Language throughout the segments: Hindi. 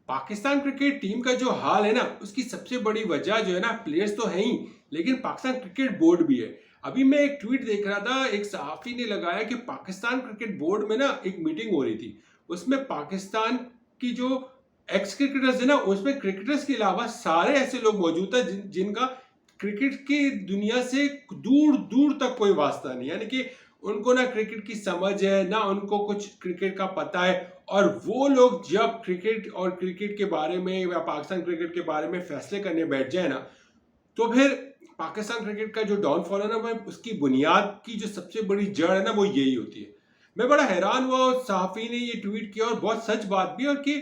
पाकिस्तान क्रिकेट टीम का जो हाल है ना, उसकी सबसे बड़ी वजह जो है ना, प्लेयर्स तो हैं ही, लेकिन पाकिस्तान क्रिकेट बोर्ड भी है। अभी मैं एक ट्वीट देख रहा था, एक सहाफ़ी ने लगाया कि पाकिस्तान क्रिकेट बोर्ड में ना एक मीटिंग हो रही थी। उसमें पाकिस्तान की जो एक्स क्रिकेटर्स है ना, उसमें क्रिकेटर्स के अलावा सारे ऐसे लोग मौजूद थे जिनका क्रिकेट की दुनिया से दूर दूर तक कोई वास्ता नहीं, यानी कि उनको ना क्रिकेट की समझ है, ना उनको कुछ क्रिकेट का पता है। और वो लोग जब क्रिकेट और क्रिकेट के बारे में या पाकिस्तान क्रिकेट के बारे में फैसले करने बैठ जाए ना, तो फिर पाकिस्तान क्रिकेट का जो डाउनफॉल है ना, वो उसकी बुनियाद की जो सबसे बड़ी जड़ है ना, वो यही होती है। मैं बड़ा हैरान हुआ, और सहाफ़ी ने ये ट्वीट किया और बहुत सच बात भी, और कि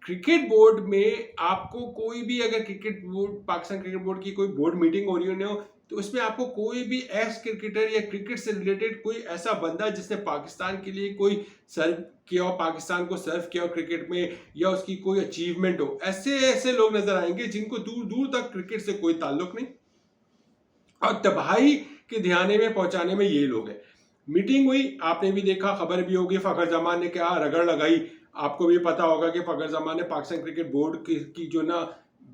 क्रिकेट बोर्ड में आपको कोई भी, अगर cricket board, Pakistan cricket board की कोई बोर्ड मीटिंग हो रही हो, तो उसमें आपको कोई भी एक्स क्रिकेटर या क्रिकेट से रिलेटेड कोई ऐसा बंदा जिसने पाकिस्तान के लिए कोई सर्व किया हो, पाकिस्तान को सर्व किया हो क्रिकेट में, या उसकी कोई अचीवमेंट हो, ऐसे ऐसे लोग नजर आएंगे जिनको दूर दूर तक क्रिकेट से कोई ताल्लुक नहीं, और तबाही के धियाने में पहुंचाने में ये लोग हैं। मीटिंग हुई, आपने भी देखा, खबर भी होगी, फखर जमान ने क्या रगड़ लगाई। आपको भी पता होगा कि फखर जमान ने पाकिस्तान क्रिकेट बोर्ड की जो ना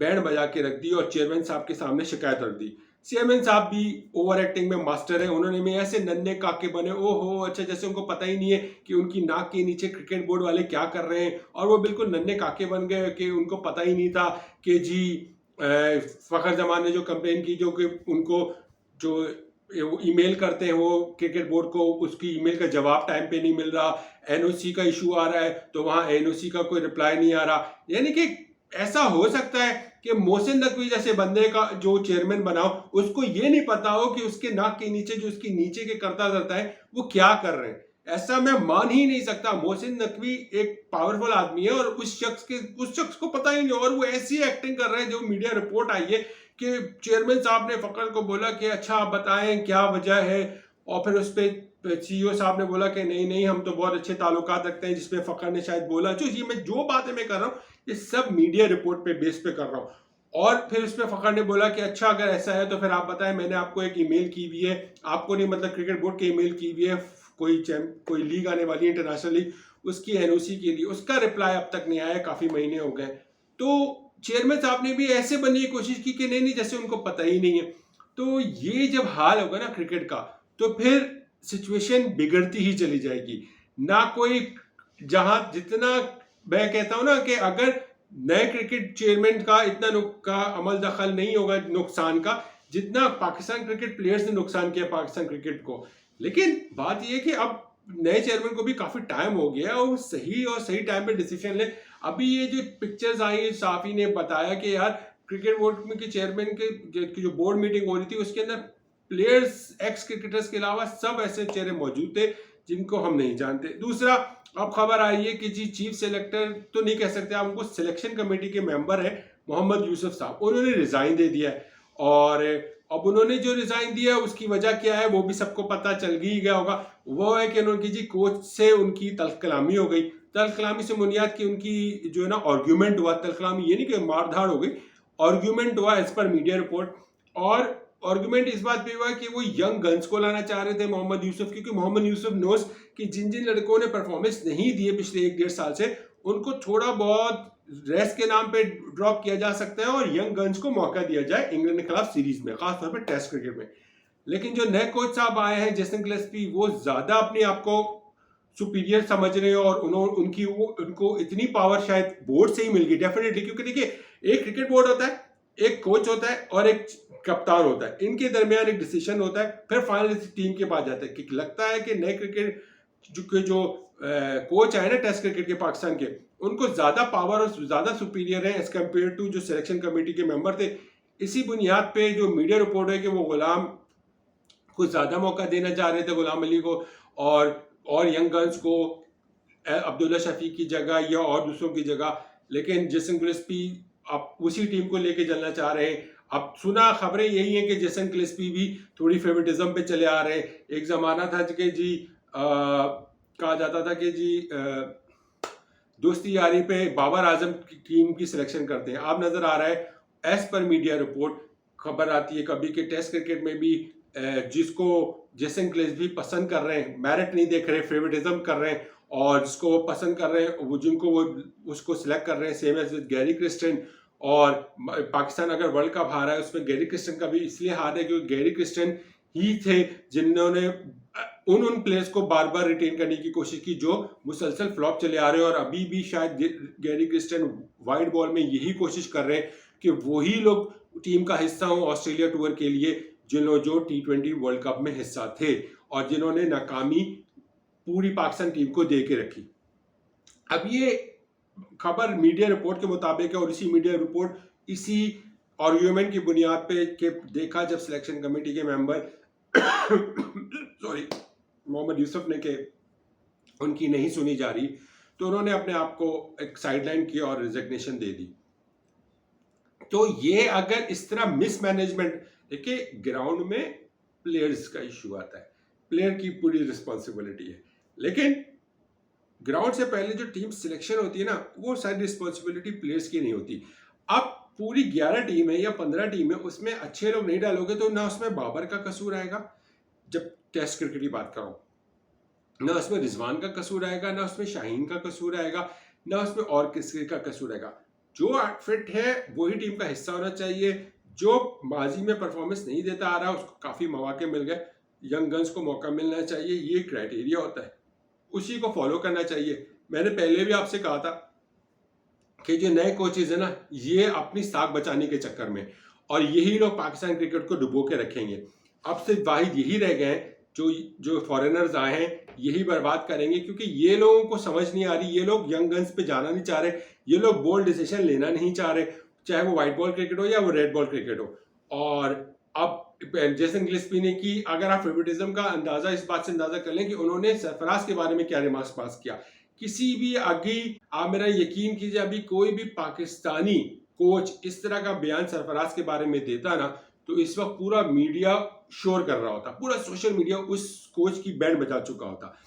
बैंड बजा के रख दी और चेयरमैन साहब के सामने शिकायत रख दी। चेयरमैन साहब भी ओवर एक्टिंग में मास्टर है, उन्होंने में ऐसे नन्हे काके बने, ओहो अच्छा, जैसे उनको पता ही नहीं है कि उनकी नाक के नीचे क्रिकेट बोर्ड वाले क्या कर रहे हैं, और वो बिल्कुल नन्हे काके बन गए कि उनको पता ही नहीं था कि जी फखर जमान ने जो कंप्लेन की, जो कि उनको जो ईमेल करते हैं वो क्रिकेट बोर्ड को, उसकी ईमेल का जवाब टाइम पे नहीं मिल रहा, एनओसी का इशू आ रहा है तो वहां एनओसी का कोई रिप्लाई नहीं आ रहा। यानी कि ऐसा हो सकता है कि मोहसिन नकवी जैसे बंदे का जो चेयरमैन बनाओ, उसको ये नहीं पता हो कि उसके नाक के नीचे जो उसके नीचे के करता धरता है वो क्या कर रहे हैं। ऐसा मैं मान ही नहीं सकता। मोहसिन नकवी एक पावरफुल आदमी है और उस शख्स को पता ही नहीं, और वो ऐसी एक्टिंग कर रहे हैं। जो मीडिया रिपोर्ट आई है कि चेयरमैन साहब ने फखर को बोला कि अच्छा आप बताएं क्या वजह है, और फिर उस पर सीईओ साहब ने बोला कि नहीं नहीं, हम तो बहुत अच्छे ताल्लुकात रखते हैं, जिसपे फखर ने शायद बोला। जो बातें मैं कर रहा हूँ ये सब मीडिया रिपोर्ट पे बेस पे कर रहा हूँ। और फिर उसमें फखर ने बोला कि अच्छा अगर ऐसा है तो फिर आप बताएं, मैंने आपको एक ईमेल की हुई है, आपको नहीं मतलब क्रिकेट बोर्ड की ईमेल की हुई है, कोई लीग आने वाली है, इंटरनेशनल लीग, उसकी एनओसी के लिए, उसका रिप्लाई अब तक नहीं आया, काफी महीने हो गए। तो चेयरमैन साहब ने भी ऐसे बनने की कोशिश की कि नहीं नहीं, जैसे उनको पता ही नहीं है। तो ये जब हाल होगा ना क्रिकेट का, तो फिर सिचुएशन बिगड़ती ही चली जाएगी। ना कोई, जहां जितना मैं कहता हूं ना कि अगर नए क्रिकेट चेयरमैन का इतना का अमल दखल नहीं होगा नुकसान का, जितना पाकिस्तान क्रिकेट प्लेयर्स ने नुकसान किया पाकिस्तान क्रिकेट को। लेकिन बात यह है कि अब नए चेयरमैन को भी काफी टाइम हो गया और सही टाइम पे डिसीजन ले। अभी ये जो पिक्चर्स आई, साफी ने बताया कि यार क्रिकेट बोर्ड में के चेयरमैन के जो बोर्ड मीटिंग हो रही थी, उसके अंदर प्लेयर्स, एक्स क्रिकेटर्स के अलावा सब ऐसे चेहरे मौजूद थे जिनको हम नहीं जानते। दूसरा, अब खबर आई है कि जी चीफ सेलेक्टर तो नहीं कह सकते आप उनको, सिलेक्शन कमेटी के मेंबर है मोहम्मद यूसुफ साहब, उन्होंने रिजाइन दे दिया है। और अब उन्होंने जो रिजाइन दिया उसकी वजह क्या है वो भी सबको पता चल ही गया होगा। वो है कि उनकी जी कोच से उनकी तल्ख कलामी हो गई। तल्ख कलामी से बुनियाद की उनकी जो है ना आर्ग्यूमेंट हुआ, तल्ख कलामी ये नहीं कि मारधाड़ हो गई, आर्ग्यूमेंट हुआ एज पर मीडिया रिपोर्ट। और आर्गुमेंट इस बात पे हुआ कि वो यंग गन्स को लाना चाह रहे थे मोहम्मद यूसुफ, क्योंकि मोहम्मद यूसुफ नोस कि जिन जिन लड़कों ने परफॉर्मेंस नहीं दिए पिछले 1-1.5 साल से, उनको थोड़ा बहुत रेस्ट के नाम पे ड्रॉप किया जा सकता है और यंग गन्स को मौका दिया जाए इंग्लैंड के खिलाफ सीरीज में, खासतौर पर टेस्ट क्रिकेट में। लेकिन जो नए कोच साहब आए हैं जेसन गिलेस्पी, वो ज्यादा अपने आप को सुपीरियर समझ रहे हैं, और उनको इतनी पावर शायद बोर्ड से ही मिल गई डेफिनेटली। क्योंकि देखिए, एक क्रिकेट बोर्ड होता है, एक कोच होता है और एक कप्तान होता है, इनके दरमियान एक डिसीजन होता है, फिर फाइनल टीम के पास जाता है। कि लगता है कि नए क्रिकेट जो कोच आए ना टेस्ट क्रिकेट के पाकिस्तान के, उनको ज्यादा पावर और ज्यादा सुपीरियर है एज कम्पेयर टू जो सिलेक्शन कमेटी के मेंबर थे। इसी बुनियाद पे जो मीडिया रिपोर्ट है कि वो गुलाम को ज्यादा मौका देना चाह रहे थे, गुलाम अली को, और यंग गन्स को अब्दुल्ला शफीक की जगह या और दूसरों की जगह। लेकिन जेसन गिलेस्पी अब उसी टीम को लेके चलना चाह रहे हैं। अब सुना खबरें यही हैं कि जेसन गिलेस्पी भी थोड़ी फेवरेटिज्म पे चले आ रहे हैं। एक जमाना था कि जी कहा जाता था कि जी दोस्ती यारी पे बाबर आजम की टीम की सिलेक्शन करते हैं। अब नजर आ रहा है एज पर मीडिया रिपोर्ट, खबर आती है कभी कि टेस्ट क्रिकेट में भी जिसको जेसन गिलेस्पी पसंद कर रहे हैं, मेरिट नहीं देख रहे, फेवरेटिज्म कर रहे हैं, और जिसको वो पसंद कर रहे हैं, वो जिनको वो उसको सिलेक्ट कर रहे हैं, same age with Gary Kirsten. और पाकिस्तान अगर वर्ल्ड कप हारा है उसमें गैरी क्रिस्टन का भी इसलिए हार है क्योंकि गैरी क्रिस्टन ही थे जिन्होंने उन प्लेयर्स को बार बार रिटेन करने की कोशिश की जो मुसलसल फ्लॉप चले आ रहे हैं। और अभी भी शायद गैरी क्रिस्टन वाइड बॉल में यही कोशिश कर रहे हैं कि वही लोग टीम का हिस्सा हो ऑस्ट्रेलिया टूर के लिए जो T20 वर्ल्ड कप में हिस्सा थे और जिन्होंने नाकामी पूरी पाकिस्तान टीम को दे के रखी। अब ये खबर मीडिया रिपोर्ट के मुताबिक है और इसी आर्ग्यूमेंट की बुनियाद पे के देखा जब सिलेक्शन कमेटी के मेंबर सॉरी मोहम्मद यूसुफ ने के उनकी नहीं सुनी जा रही तो उन्होंने अपने आप को एक साइडलाइन किया और रिजिग्नेशन दे दी। तो ये अगर इस तरह मिसमैनेजमेंट, देखिए ग्राउंड में प्लेयर्स का इशू आता है, प्लेयर की पूरी रिस्पॉन्सिबिलिटी है, लेकिन ग्राउंड से पहले जो टीम सिलेक्शन होती है ना वो सारी रिस्पॉन्सिबिलिटी प्लेयर्स की नहीं होती। अब पूरी 11 टीम है या 15 टीम है, उसमें अच्छे लोग नहीं डालोगे तो ना उसमें बाबर का कसूर आएगा, जब टेस्ट क्रिकेट की बात करो, ना उसमें रिजवान का कसूर आएगा, ना उसमें शाहीन का कसूर आएगा, ना उसमें और किसी का कसूर आएगा। जो फिट है वही टीम का हिस्सा होना चाहिए। जो माजी में परफॉर्मेंस नहीं देता आ रहा उसको काफ़ी मौके मिल गए, यंग गन्स को मौका मिलना चाहिए, ये क्राइटेरिया होता है, उसी को फॉलो करना चाहिए। मैंने पहले भी आपसे कहा था कि जो नए कोचेज है ना ये अपनी साख बचाने के चक्कर में और यही लोग पाकिस्तान क्रिकेट को डुबो के रखेंगे। अब सिर्फ वाहिद यही रह गए हैं जो फॉरेनर्स आए हैं, यही बर्बाद करेंगे क्योंकि ये लोगों को समझ नहीं आ रही, ये लोग यंग गन्स पे जाना नहीं चाह रहे, ये लोग बोल्ड डिसीजन लेना नहीं चाह रहे, चाहे वो व्हाइट बॉल क्रिकेट हो या वो रेड बॉल क्रिकेट हो। और अब जेसन गिलेस्पी ने की, अगर आप फेवरेटिज्म का अंदाजा इस बात से अंदाजा कर लें कि उन्होंने सरफराज के बारे में क्या रिमार्क्स पास किया। किसी भी आप मेरा यकीन कीजिए अभी कोई भी पाकिस्तानी कोच इस तरह का बयान सरफराज के बारे में देता ना तो इस वक्त पूरा मीडिया शोर कर रहा होता, पूरा सोशल मीडिया उस कोच की बैंड बजा चुका होता,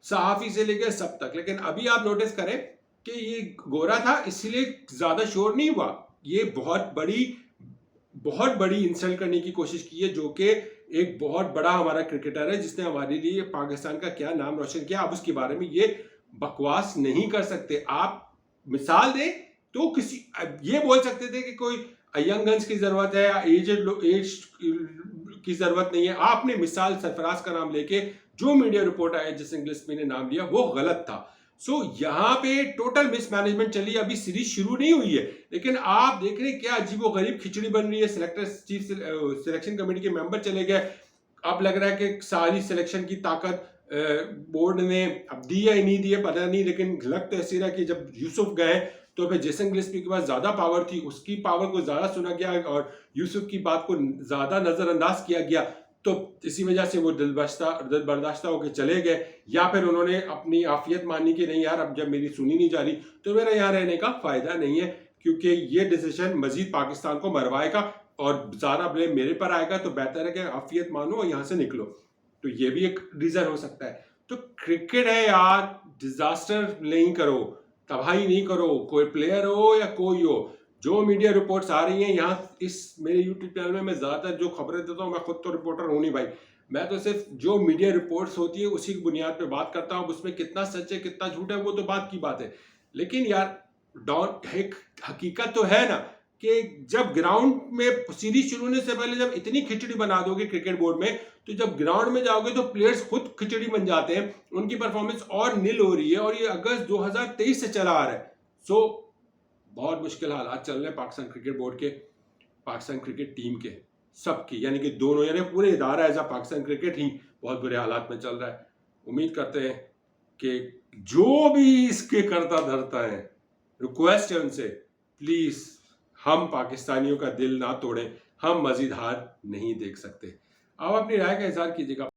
सहाफी से लेकर सब तक। लेकिन अभी आप नोटिस करें कि ये गोरा था इसलिए ज्यादा शोर नहीं हुआ। ये बहुत बड़ी इंसल्ट करने की कोशिश की है जो कि एक बहुत बड़ा हमारा क्रिकेटर है जिसने हमारे लिए पाकिस्तान का क्या नाम रोशन किया। आप उसके बारे में ये बकवास नहीं कर सकते। आप मिसाल दें तो किसी ये बोल सकते थे कि कोई यंग गन्स की जरूरत है या एज की जरूरत नहीं है। आपने मिसाल सरफराज का नाम लेके जो मीडिया रिपोर्ट आया जिस गिलेस्पी ने नाम लिया वो गलत था। सो यहाँ पे टोटल मिसमैनेजमेंट चली, अभी सीरीज शुरू नहीं हुई है लेकिन आप देख रहे हैं क्या अजीबो गरीब खिचड़ी बन रही है। चीफ सिलेक्शन कमेटी के मेंबर चले गए, अब लग रहा है कि सारी सिलेक्शन की ताकत बोर्ड ने अब दी है नहीं दी है पता नहीं, लेकिन लग तो ऐसी रहा कि जब यूसुफ गए तो फिर जेसन गिलेस्पी के पास ज्यादा पावर थी, उसकी पावर को ज्यादा सुना गया और यूसुफ की बात को ज्यादा नजरअंदाज किया गया, तो इसी वजह से वो दिल बर्दाश्ता होकर चले गए। या फिर उन्होंने अपनी आफियत मानी कि नहीं यार अब जब मेरी सुनी नहीं जा रही तो मेरा यहाँ रहने का फायदा नहीं है, क्योंकि ये डिसीजन मजीद पाकिस्तान को मरवाएगा और ज्यादा ब्लेम मेरे पर आएगा, तो बेहतर है कि आफियत मानो और यहाँ से निकलो। तो ये भी एक रीजन हो सकता है। तो क्रिकेट है यार, डिजास्टर नहीं करो, तबाही नहीं करो, कोई प्लेयर हो या कोई हो। जो मीडिया रिपोर्ट्स आ रही हैं यहाँ इस मेरे यूट्यूब चैनल में, मैं ज़्यादातर जो खबरें देता हूँ, मैं खुद तो रिपोर्टर हूँ नहीं भाई, मैं तो सिर्फ जो मीडिया रिपोर्ट्स होती है उसी की बुनियाद पे बात करता हूँ। उसमें कितना सच है कितना झूठ है वो तो बात की बात है, लेकिन यार एक हकीकत तो है ना कि जब ग्राउंड में सीरीज शुरू होने से पहले जब इतनी खिचड़ी बना दोगे क्रिकेट बोर्ड में, तो जब ग्राउंड में जाओगे तो प्लेयर्स खुद खिचड़ी बन जाते हैं, उनकी परफॉर्मेंस और नील हो रही है और ये अगस्त 2023 से चला आ रहा है। सो बहुत मुश्किल हालात चल रहे हैं पाकिस्तान क्रिकेट बोर्ड के, पाकिस्तान क्रिकेट टीम के, सबकी, यानी कि दोनों, यानी पूरे इदारा एज पाकिस्तान क्रिकेट ही बहुत बुरे हालात में चल रहा है। उम्मीद करते हैं कि जो भी इसके करता धरता है, रिक्वेस्ट है उनसे, प्लीज हम पाकिस्तानियों का दिल ना तोड़ें, हम मजीद हार नहीं देख सकते। आप अपनी राय का इजहार कीजिएगा।